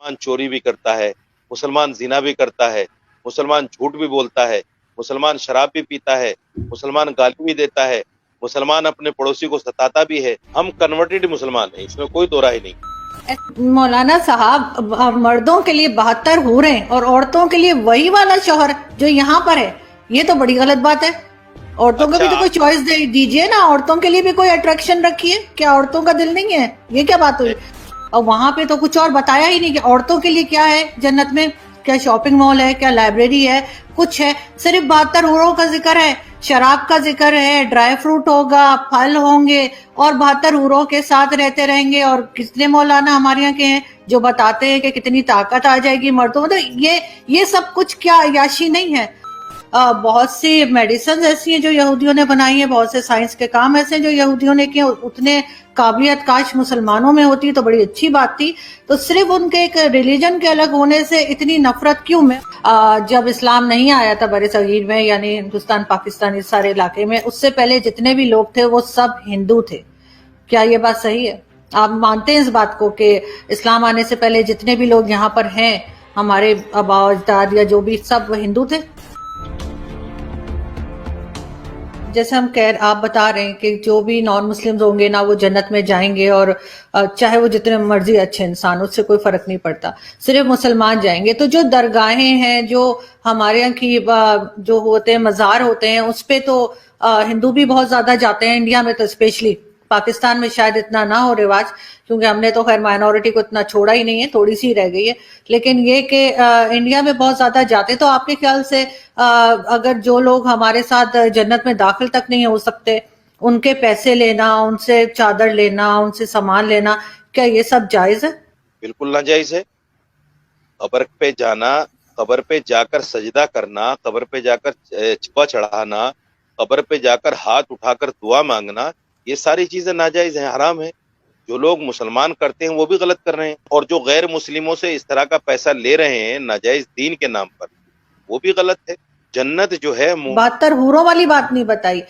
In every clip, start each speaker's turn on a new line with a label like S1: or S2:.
S1: مسلمان چوری بھی کرتا ہے، مسلمان زنا بھی کرتا ہے، مسلمان جھوٹ بھی بولتا ہے، مسلمان شراب بھی پیتا ہے، مسلمان گالی بھی دیتا ہے، مسلمان اپنے پڑوسی کو ستاتا بھی ہے. ہم کنورٹڈ مسلمان ہیں، اس میں کوئی دو رائے نہیں.
S2: مولانا صاحب، مردوں کے لیے 72 حوریں اور عورتوں کے لیے وہی والا شوہر جو یہاں پر ہے، یہ تو بڑی غلط بات ہے. عورتوں کو بھی تو کوئی چوائس دیجئے نا، عورتوں کے لیے بھی کوئی اٹریکشن رکھیے. کیا عورتوں کا دل نہیں ہے؟ یہ کیا بات ہوئی؟ اور وہاں پہ تو کچھ اور بتایا ہی نہیں کہ عورتوں کے لیے کیا ہے جنت میں. کیا شاپنگ مال ہے، کیا لائبریری ہے، کچھ ہے؟ صرف 72 حوروں کا ذکر ہے، شراب کا ذکر ہے، ڈرائی فروٹ ہوگا، پھل ہوں گے، اور 72 حوروں کے ساتھ رہتے رہیں گے. اور کتنے مولانا ہمارے یہاں کے ہیں جو بتاتے ہیں کہ کتنی طاقت آ جائے گی مردوں میں. تو یہ سب کچھ کیا عیاشی نہیں ہے؟ بہت سی میڈیسنز ایسی ہیں جو یہودیوں نے بنائی ہیں، بہت سے سائنس کے کام ایسے ہیں جو یہودیوں نے کیے. اتنے قابلیت کاش مسلمانوں میں ہوتی تو بڑی اچھی بات تھی. تو صرف ان کے ایک ریلیجن کے الگ ہونے سے اتنی نفرت کیوں میں؟ جب اسلام نہیں آیا تھا بر صغیر میں، یعنی ہندوستان، پاکستان، اس سارے علاقے میں، اس سے پہلے جتنے بھی لوگ تھے وہ سب ہندو تھے. کیا یہ بات صحیح ہے؟ آپ مانتے ہیں اس بات کو کہ اسلام آنے سے پہلے جتنے بھی لوگ یہاں پر ہیں، ہمارے آبا اجداد یا جو بھی، سب ہندو تھے؟ جیسے آپ بتا رہے ہیں کہ جو بھی نان مسلمز ہوں گے نا، وہ جنت میں جائیں گے، اور چاہے وہ جتنے مرضی اچھے انسان، اس سے کوئی فرق نہیں پڑتا، صرف مسلمان جائیں گے. تو جو درگاہیں ہیں، جو ہمارے یہاں کی جو ہوتے ہیں مزار ہوتے ہیں، اس پہ تو ہندو بھی بہت زیادہ جاتے ہیں. انڈیا میں تو اسپیشلی، پاکستان میں شاید اتنا نہ ہو رواج، کیونکہ ہم نے تو خیر مائنورٹی کو اتنا چھوڑا ہی نہیں ہے، تھوڑی سی رہ گئی ہے. لیکن یہ کہ انڈیا میں بہت زیادہ جاتے. تو آپ کے خیال سے اگر جو لوگ ہمارے ساتھ جنت میں داخل تک نہیں ہو سکتے، ان کے پیسے لینا، ان سے چادر لینا، ان سے سامان لینا، کیا یہ سب جائز ہے؟
S1: بالکل ناجائز ہے. قبر پہ جانا، قبر پہ جا کر سجدہ کرنا، قبر پہ جا کر چپا چڑھانا، قبر پہ جا کر ہاتھ اٹھا کر دعا مانگنا، یہ ساری چیزیں ناجائز ہیں، حرام ہیں. جو لوگ مسلمان کرتے ہیں وہ بھی غلط کر رہے ہیں، اور جو غیر مسلموں سے اس طرح کا پیسہ لے رہے ہیں ناجائز دین کے نام پر، وہ بھی غلط ہے. جنت جو ہے
S2: 72 حوروں والی بات نہیں بتائی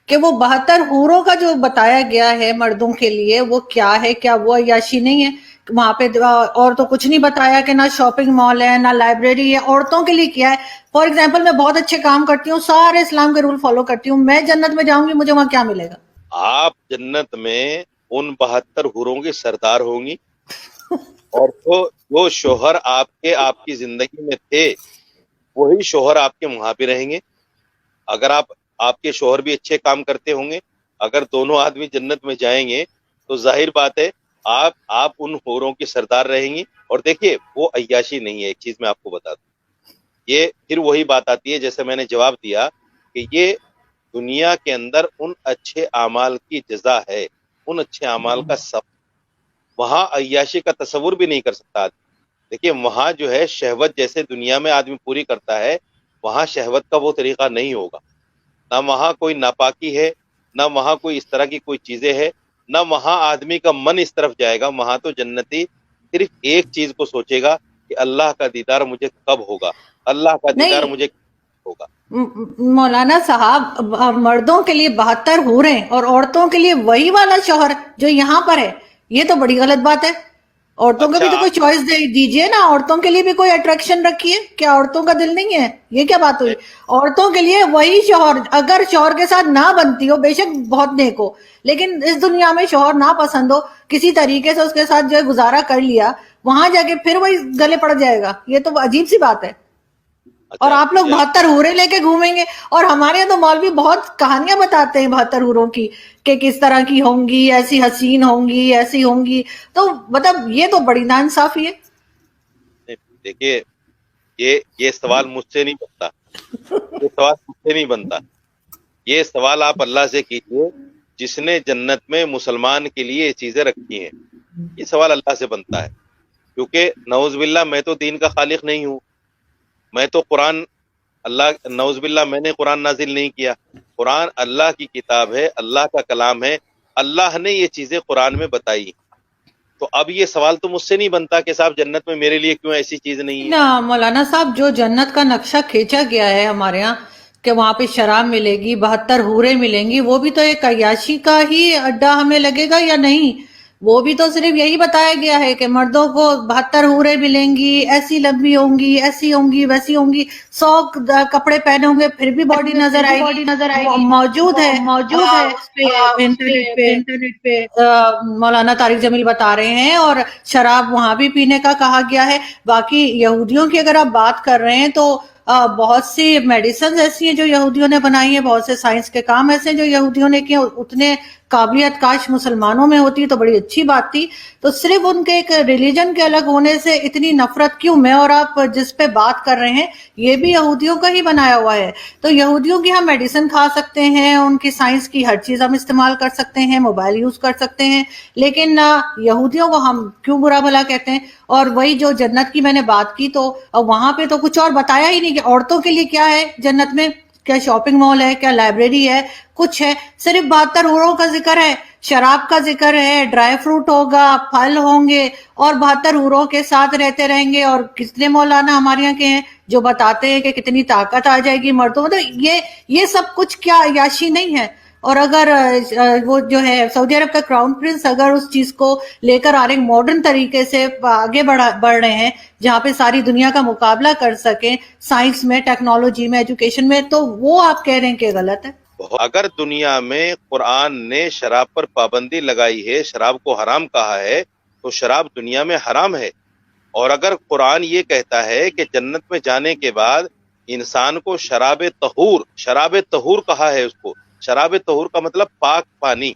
S2: کہ وہ 72 حوروں کا جو بتایا گیا ہے مردوں کے لیے، وہ کیا ہے؟ کیا وہ عیاشی نہیں ہے؟ وہاں پہ اور تو کچھ نہیں بتایا کہ نہ شاپنگ مال ہے، نہ لائبریری ہے. عورتوں کے لیے کیا ہے؟ فار ایگزامپل، میں بہت اچھے کام کرتی ہوں، سارے اسلام کے رول فالو کرتی ہوں، میں جنت میں جاؤں گی، مجھے وہاں کیا ملے گا؟
S1: آپ جنت میں ان 72 حوروں کی سردار ہوں گی، اور جو شوہر آپ کی زندگی میں تھے وہی شوہر آپ کے وہاں بھی رہیں گے. اگر آپ کے شوہر بھی اچھے کام کرتے ہوں گے، اگر دونوں آدمی جنت میں جائیں گے تو ظاہر بات ہے آپ ان حوروں کی سردار رہیں گی. اور دیکھیے، وہ عیاشی نہیں ہے. ایک چیز میں آپ کو بتا دوں، یہ پھر وہی بات آتی ہے جیسے میں نے جواب دیا کہ یہ دنیا کے اندر ان اچھے اعمال کی جزا ہے، ان اچھے اعمال کا سب. وہاں عیاشی کا تصور بھی نہیں کر سکتا آدمی. دیکھیے، وہاں جو ہے شہوت جیسے دنیا میں آدمی پوری کرتا ہے، وہاں شہوت کا وہ طریقہ نہیں ہوگا. نہ وہاں کوئی ناپاکی ہے، نہ وہاں کوئی اس طرح کی کوئی چیزیں ہے، نہ وہاں آدمی کا من اس طرف جائے گا. وہاں تو جنتی صرف ایک چیز کو سوچے گا کہ اللہ کا دیدار مجھے کب ہوگا، اللہ کا دیدار
S2: نہیں
S1: مجھے کب ہوگا.
S2: مولانا صاحب، مردوں کے لیے 72 حوریں اور عورتوں کے لیے وہی والا شوہر جو یہاں پر ہے، یہ تو بڑی غلط بات ہے. عورتوں کو بھی تو کوئی چوائس دیجئے نا، عورتوں کے لیے بھی کوئی اٹریکشن رکھیے. کیا عورتوں کا دل نہیں ہے؟ یہ کیا بات ہوئی؟ عورتوں کے لیے وہی شوہر، اگر شوہر کے ساتھ نہ بنتی ہو، بے شک بہت نیک ہو، لیکن اس دنیا میں شوہر نہ پسند ہو، کسی طریقے سے اس کے ساتھ جو ہے گزارا کر لیا، وہاں جا کے پھر وہی گلے پڑ جائے گا. یہ تو عجیب سی بات ہے. اور آپ لوگ 72 حوریں لے کے گھومیں گے. اور ہمارے یہاں تو مولوی بہت کہانیاں بتاتے ہیں 72 حوروں کی، کہ کس طرح کی ہوں گی، ایسی حسین ہوں گی، ایسی ہوں گی. تو مطلب یہ تو بڑی ناانصافی ہے.
S1: دیکھیے، یہ سوال مجھ سے نہیں بنتا، یہ سوال مجھ سے نہیں بنتا. یہ سوال آپ اللہ سے کیجئے جس نے جنت میں مسلمان کے لیے یہ چیزیں رکھی ہیں. یہ سوال اللہ سے بنتا ہے، کیونکہ نعوذ باللہ میں تو دین کا خالق نہیں ہوں. میں تو قرآن، اللہ نعوذ باللہ، میں نے قرآن نازل نہیں کیا. قرآن اللہ کی کتاب ہے، اللہ کا کلام ہے، اللہ نے یہ چیزیں قرآن میں بتائی. تو اب یہ سوال تو مجھ سے نہیں بنتا کہ صاحب جنت میں میرے لیے کیوں ایسی چیز نہیں ہے.
S2: نا مولانا صاحب، جو جنت کا نقشہ کھینچا گیا ہے ہمارے ہاں کہ وہاں پہ شراب ملے گی، 72 حوریں ملیں گی، وہ بھی تو ایک عیاشی کا ہی اڈا ہمیں لگے گا یا نہیں؟ وہ بھی تو صرف یہی بتایا گیا ہے کہ مردوں کو 72 حوریں ملیں گی، ایسی لمبی ہوں گی، ایسی ہوں گی، ویسی ہوں گی، 100 کپڑے پہنے ہوں گے پھر بھی باڈی نظر آئے گی، موجود ہے اس پہ انٹرنیٹ پہ،
S3: انٹرنیٹ پہ
S2: مولانا طارق جمیل بتا رہے ہیں، اور شراب وہاں بھی پینے کا کہا گیا ہے۔ باقی یہودیوں کی اگر آپ بات کر رہے ہیں تو بہت سی میڈیسنز ایسی ہیں جو یہودیوں نے بنائی ہیں، بہت سے سائنس کے کام ایسے ہیں جو یہودیوں نے کیے، اتنے قابلیت کاش مسلمانوں میں ہوتی تو بڑی اچھی بات تھی۔ تو صرف ان کے ایک ریلیجن کے الگ ہونے سے اتنی نفرت کیوں؟ میں اور آپ جس پہ بات کر رہے ہیں یہ بھی یہودیوں کا ہی بنایا ہوا ہے۔ تو یہودیوں کی ہم میڈیسن کھا سکتے ہیں، ان کی سائنس کی ہر چیز ہم استعمال کر سکتے ہیں، موبائل یوز کر سکتے ہیں، لیکن یہودیوں کو ہم کیوں برا بھلا کہتے ہیں؟ اور وہی جو جنت کی میں نے بات کی، تو وہاں پہ تو کچھ اور بتایا ہی نہیں کہ عورتوں کے لیے کیا ہے جنت میں، کیا شاپنگ مال ہے، کیا لائبریری ہے، کچھ ہے؟ صرف 72 حوروں کا ذکر ہے، شراب کا ذکر ہے، ڈرائی فروٹ ہوگا، پھل ہوں گے، اور 72 حوروں کے ساتھ رہتے رہیں گے۔ اور کتنے مولانا ہمارے یہاں کے ہیں جو بتاتے ہیں کہ کتنی طاقت آ جائے گی مردوں میں، تو یہ سب کچھ کیا عیاشی نہیں ہے؟ اور اگر وہ جو ہے سعودی عرب کا کراؤن پرنس اگر اس چیز کو لے کر آ رہے ماڈرن طریقے سے آگے بڑھ رہے ہیں جہاں پہ ساری دنیا کا مقابلہ کر سکیں سائنس میں، ٹیکنالوجی میں، ایجوکیشن میں، تو وہ آپ کہہ رہے ہیں کہ غلط ہے؟
S1: اگر دنیا میں قرآن نے شراب پر پابندی لگائی ہے، شراب کو حرام کہا ہے، تو شراب دنیا میں حرام ہے۔ اور اگر قرآن یہ کہتا ہے کہ جنت میں جانے کے بعد انسان کو شراب طہور کہا ہے، اس کو شراب طہور کا مطلب پاک پانی،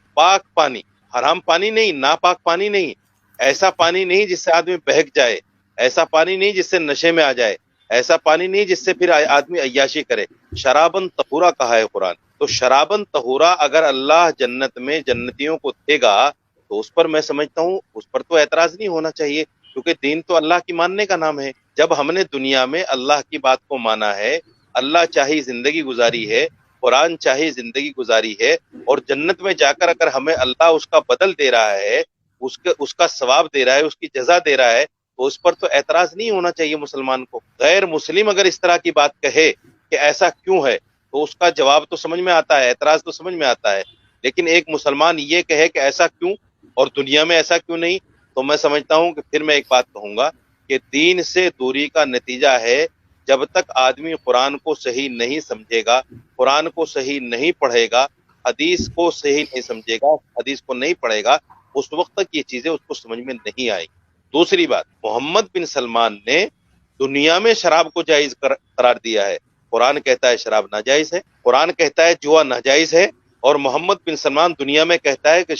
S1: حرام پانی نہیں، ناپاک پانی نہیں، ایسا پانی نہیں جس سے آدمی بہک جائے، ایسا پانی نہیں جس سے نشے میں آ جائے، ایسا پانی نہیں جس سے پھر آدمی عیاشی کرے، شرابن طہورا کہا ہے قرآن۔ تو شرابن طہورا اگر اللہ جنت میں جنتیوں کو دے گا تو اس پر میں سمجھتا ہوں اس پر تو اعتراض نہیں ہونا چاہیے، کیونکہ دین تو اللہ کی ماننے کا نام ہے۔ جب ہم نے دنیا میں اللہ کی بات کو مانا ہے، اللہ چاہی زندگی گزاری ہے، قرآن چاہی زندگی گزاری ہے، اور جنت میں جا کر اگر ہمیں اللہ اس کا بدل دے رہا ہے، اس کا ثواب دے رہا ہے، اس کی جزا دے رہا ہے، تو اس پر تو اعتراض نہیں ہونا چاہیے مسلمان کو۔ غیر مسلم اگر اس طرح کی بات کہے کہ ایسا کیوں ہے، تو اس کا جواب تو سمجھ میں آتا ہے، اعتراض تو سمجھ میں آتا ہے، لیکن ایک مسلمان یہ کہے کہ ایسا کیوں اور دنیا میں ایسا کیوں نہیں، تو میں سمجھتا ہوں کہ پھر میں ایک بات کہوں گا کہ دین سے دوری کا نتیجہ ہے جب تک آدمی قرآن کو صحیح نہیں سمجھے گا، قرآن کو صحیح نہیں پڑھے گا، حدیث کو صحیح نہیں سمجھے گا، حدیث کو نہیں پڑھے گا، اس وقت تک یہ چیزیں اس کو سمجھ میں نہیں آئیں۔ دوسری بات، محمد بن سلمان نے دنیا میں شراب کو جائز قرار دیا ہے، قرآن کہتا ہے شراب ناجائز ہے، قرآن کہتا ہے جوا ناجائز ہے، اور محمد بن سلمان دنیا میں کہتا ہے کہ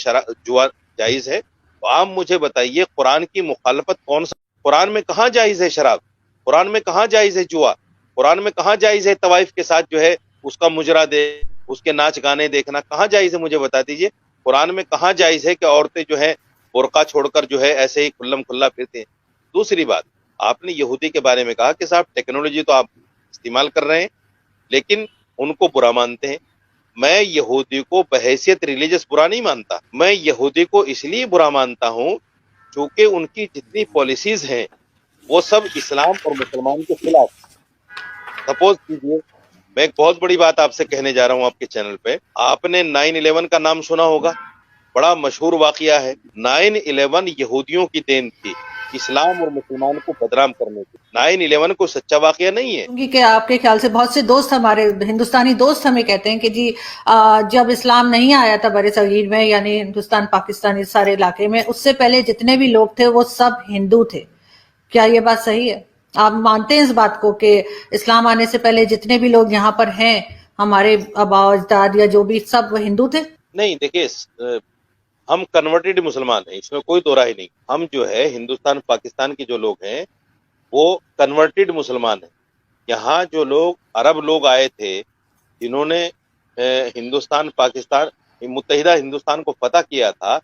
S1: جوا جائز ہے۔ تو آپ مجھے بتائیے قرآن کی مخالفت کون سا؟ قرآن میں کہاں جائز ہے شراب؟ قرآن میں کہاں جائز ہے جوا؟ قرآن میں کہاں جائز ہے طوائف کے ساتھ جو ہے اس کا مجرا دے، اس کے ناچ گانے دیکھنا کہاں جائز ہے؟ مجھے بتا دیجئے قرآن میں کہاں جائز ہے کہ عورتیں جو ہے برقع چھوڑ کر جو ہے ایسے ہی کھلم کھلا پھرتے ہیں؟ دوسری بات، آپ نے یہودی کے بارے میں کہا کہ صاحب ٹیکنالوجی تو آپ استعمال کر رہے ہیں لیکن ان کو برا مانتے ہیں۔ میں یہودی کو بحیثیت ریلیجس برا نہیں مانتا، میں یہودی کو اس لیے برا مانتا ہوں چونکہ ان کی جتنی پالیسیز ہیں وہ سب اسلام اور مسلمان کے خلاف۔ سپوز کیجیے میں ایک بہت بڑی بات آپ سے کہنے جا رہا ہوں آپ کے چینل پہ، آپ نے 9/11 کا نام سنا ہوگا، بڑا مشہور واقعہ ہے۔ 9/11 یہودیوں کی دین تھی اسلام اور مسلمان کو بدنام کرنے کی۔ 9/11 کو سچا واقعہ نہیں ہے۔
S2: کیونکہ کہ آپ کے خیال سے بہت سے دوست ہمارے ہندوستانی دوست ہمیں کہتے ہیں کہ جی جب اسلام نہیں آیا تھا بر صغیر میں، یعنی ہندوستان پاکستان اس سارے علاقے میں، اس سے پہلے جتنے بھی لوگ تھے وہ سب ہندو تھے۔ کیا یہ بات صحیح ہے؟ آپ مانتے ہیں اس بات کو کہ اسلام آنے سے پہلے جتنے بھی لوگ یہاں پر ہیں، ہمارے آباء و اجداد یا جو بھی، سب ہندو تھے؟
S1: نہیں، دیکھیے ہم کنورٹڈ مسلمان ہیں، اس میں کوئی دو رائے نہیں۔ ہم جو ہے ہندوستان پاکستان کے جو لوگ ہیں وہ کنورٹڈ مسلمان ہیں۔ یہاں جو لوگ عرب لوگ آئے تھے جنہوں نے ہندوستان پاکستان متحدہ ہندوستان کو فتح کیا تھا،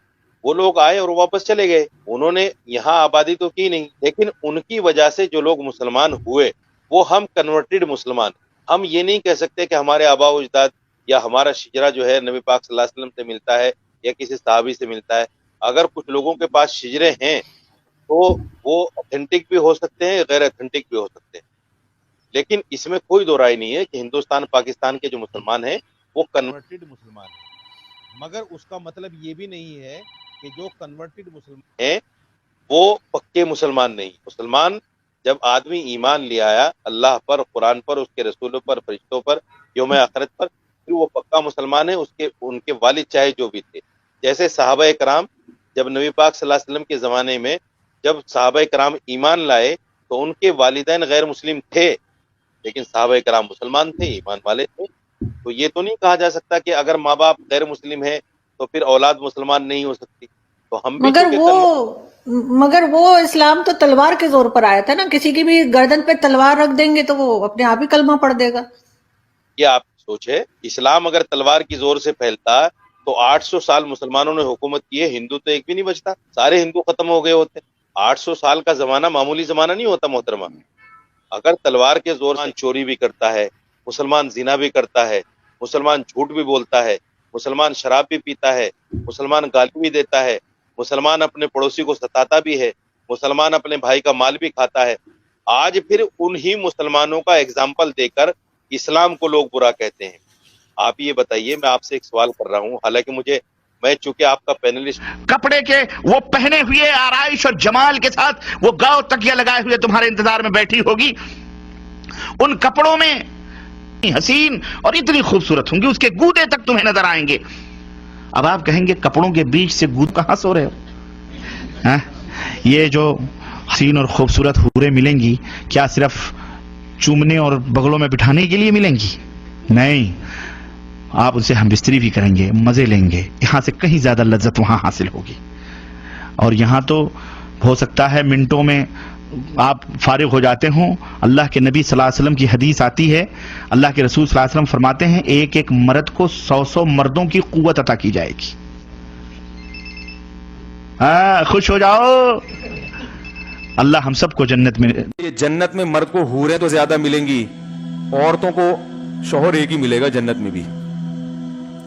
S1: وہ لوگ آئے اور واپس چلے گئے، انہوں نے یہاں آبادی تو کی نہیں، لیکن ان کی وجہ سے جو لوگ مسلمان ہوئے وہ ہم کنورٹڈ مسلمان ہیں۔ ہم یہ نہیں کہہ سکتے کہ ہمارے آباء و اجداد یا ہمارا شجرہ جو ہے نبی پاک صلی اللہ علیہ وسلم سے ملتا ہے یا کسی صحابی سے ملتا ہے۔ اگر کچھ لوگوں کے پاس شجرے ہیں تو وہ اتھینٹک بھی ہو سکتے ہیں، غیر اتھینٹک بھی ہو سکتے ہیں، لیکن اس میں کوئی دو رائے نہیں ہے کہ ہندوستان پاکستان کے جو مسلمان ہیں وہ کنورٹڈ مسلمان ہیں، مگر اس کا مطلب یہ بھی نہیں ہے
S3: کہ جو کنورٹڈ مسلمان
S1: ہیں وہ پکے مسلمان نہیں. مسلمان جب آدمی ایمان لے آیا اللہ پر، قرآن پر، اس کے رسولوں پر، فرشتوں پر، یوم آخرت پر، پھر وہ پکا مسلمان ہے. ان کے والد چاہے جو بھی تھے، جیسے صحابہ کرام جب نبی پاک صلی اللہ علیہ وسلم کے زمانے میں جب صحابہ کرام ایمان لائے تو ان کے والدین غیر مسلم تھے، لیکن صحابہ کرام مسلمان تھے، ایمان والے تھے. تو یہ تو نہیں کہا جا سکتا کہ اگر ماں باپ غیر مسلم ہے تو پھر اولاد مسلمان نہیں ہو سکتی. تو ہم بھی
S2: مگر وہ اسلام تو تلوار کے زور پر آیا تھا نا. کسی کی بھی گردن پہ تلوار رکھ دیں گے تو وہ اپنے آپ ہی کلمہ پڑھ دے گا.
S1: یہ آپ سوچے، اسلام اگر تلوار کی زور سے پھیلتا تو 800 سال مسلمانوں نے حکومت کی ہے، ہندو تو ایک بھی نہیں بچتا، سارے ہندو ختم ہو گئے ہوتے. 800 سال کا زمانہ معمولی زمانہ نہیں ہوتا محترمہ. اگر تلوار کے زور سے چوری بھی کرتا ہے، مسلمان زنا بھی کرتا ہے، مسلمان جھوٹ بھی بولتا ہے، مسلمان شراب بھی پیتا ہے، مسلمان گالی بھی دیتا ہے، مسلمان اپنے پڑوسی کو ستاتا بھی ہے، مسلمان اپنے بھائی کا مال بھی کھاتا ہے، آج پھر انہی مسلمانوں کا ایگزامپل دے کر اسلام کو لوگ برا کہتے ہیں. آپ یہ بتائیے، میں آپ سے ایک سوال کر رہا ہوں، حالانکہ میں چونکہ آپ کا پینلسٹ،
S4: کپڑے کے وہ پہنے ہوئے آرائش اور جمال کے ساتھ وہ گاؤں تکیہ لگائے ہوئے تمہارے انتظار میں بیٹھی ہوگی، ان کپڑوں میں حسین اور اتنی خوبصورت ہوں گی، اس کے گودے تک تمہیں نظر آئیں گے. اب آپ کہیں گے کپڑوں کے بیچ سے گود کہاں سو رہے ہو؟ یہ جو حسین اور خوبصورت حوریں ملیں گی کیا صرف چومنے اور بغلوں میں بٹھانے کے لیے ملیں گی؟ نہیں، آپ ان سے ہم بستری بھی کریں گے، مزے لیں گے، یہاں سے کہیں زیادہ لذت وہاں حاصل ہوگی. اور یہاں تو ہو سکتا ہے منٹوں میں آپ فارغ ہو جاتے ہوں. اللہ کے نبی صلی اللہ علیہ وسلم کی حدیث آتی ہے، اللہ کے رسول صلی اللہ علیہ وسلم فرماتے ہیں ایک ایک مرد کو 100 مردوں کی قوت عطا کی جائے گی. خوش ہو جاؤ، اللہ ہم سب کو جنت میں.
S5: یہ جنت میں مرد کو حوریں تو زیادہ ملیں گی، عورتوں کو شوہر ایک ہی ملے گا جنت میں بھی.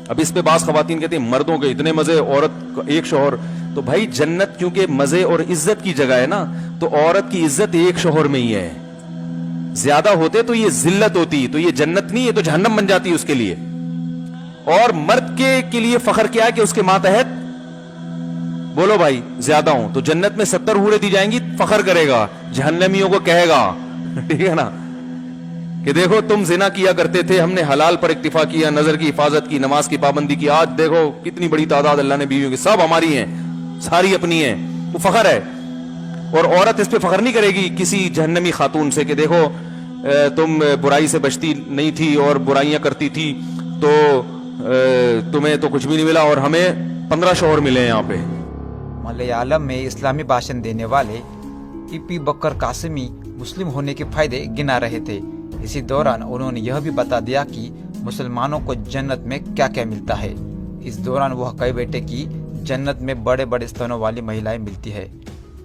S5: اب اس پہ بعض خواتین کہتے ہیں مردوں کے اتنے مزے، عورت ایک شوہر. تو بھائی جنت کیونکہ مزے اور عزت کی جگہ ہے نا، تو عورت کی عزت ایک شوہر میں ہی ہے. زیادہ ہوتے تو یہ ذلت ہوتی، تو یہ جنت نہیں، یہ تو جہنم بن جاتی اس کے لیے. اور مرد کے لیے فخر کیا ہے کہ اس کے ماتحت بولو بھائی زیادہ ہوں، تو جنت میں 70 حوریں دی جائیں گی، فخر کرے گا، جہنمیوں کو کہے گا، ٹھیک ہے نا، کہ دیکھو تم زنا کیا کرتے تھے، ہم نے حلال پر اکتفا کیا، نظر کی حفاظت کی، نماز کی پابندی کی، آج دیکھو کتنی بڑی تعداد اللہ نے بیویوں کی، سب ہماری ہیں، ساری اپنی ہیں. وہ فخر ہے. اور عورت اس پہ فخر نہیں کرے گی کسی جہنمی خاتون سے کہ دیکھو تم برائی سے بچتی نہیں تھی اور برائیاں کرتی تھی تو تمہیں تو کچھ بھی نہیں ملا اور ہمیں 15 شوہر ملے ہیں. یہاں پہ
S6: ملیالم میں اسلامی بھاشن دینے والے پی بکر قاسمی مسلم ہونے کے فائدے گنا رہے تھے. اسی دوران انہوں نے یہ بھی بتا دیا کہ مسلمانوں کو جنت میں کیا کیا ملتا ہے. اس دوران وہ کہہ بیٹھے کہ جنت میں بڑے بڑے ستنوں والی مہیلائیں ملتی ہے.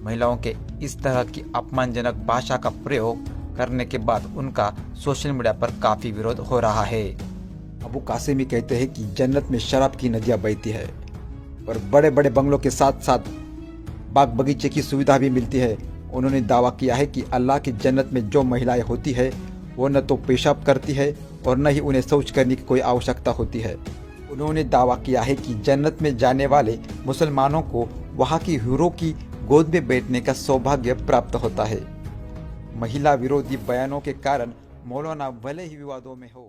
S6: مہیلاؤں کے اس طرح کی اپمان جنک بھاشا کا پریوگ کرنے کے بعد ان کا سوشل میڈیا پر کافی ویرودھ ہو رہا ہے.
S7: ابو قاسمی کہتے ہیں کہ جنت میں شراب کی ندیاں بہتی ہے اور بڑے بڑے بنگلوں کے ساتھ ساتھ باغ بغیچے کی سویدھا بھی ملتی ہے. انہوں نے دعویٰ کیا ہے کہ اللہ کی جنت میں جو مہیلائیں ہوتی ہے وہ نہ تو پیشاب کرتی ہے اور نہ ہی انہیں شوچ کرنے کی کوئی آوشکتا ہوتی ہے. انہوں نے دعویٰ کیا ہے کہ جنت میں جانے والے مسلمانوں کو وہاں کی حوروں کی گود میں بیٹھنے کا سوبھاگیہ پراپت ہوتا ہے. مہیلا ویرودھی بیانوں کے کارن مولانا بھلے ہی ووادوں میں ہو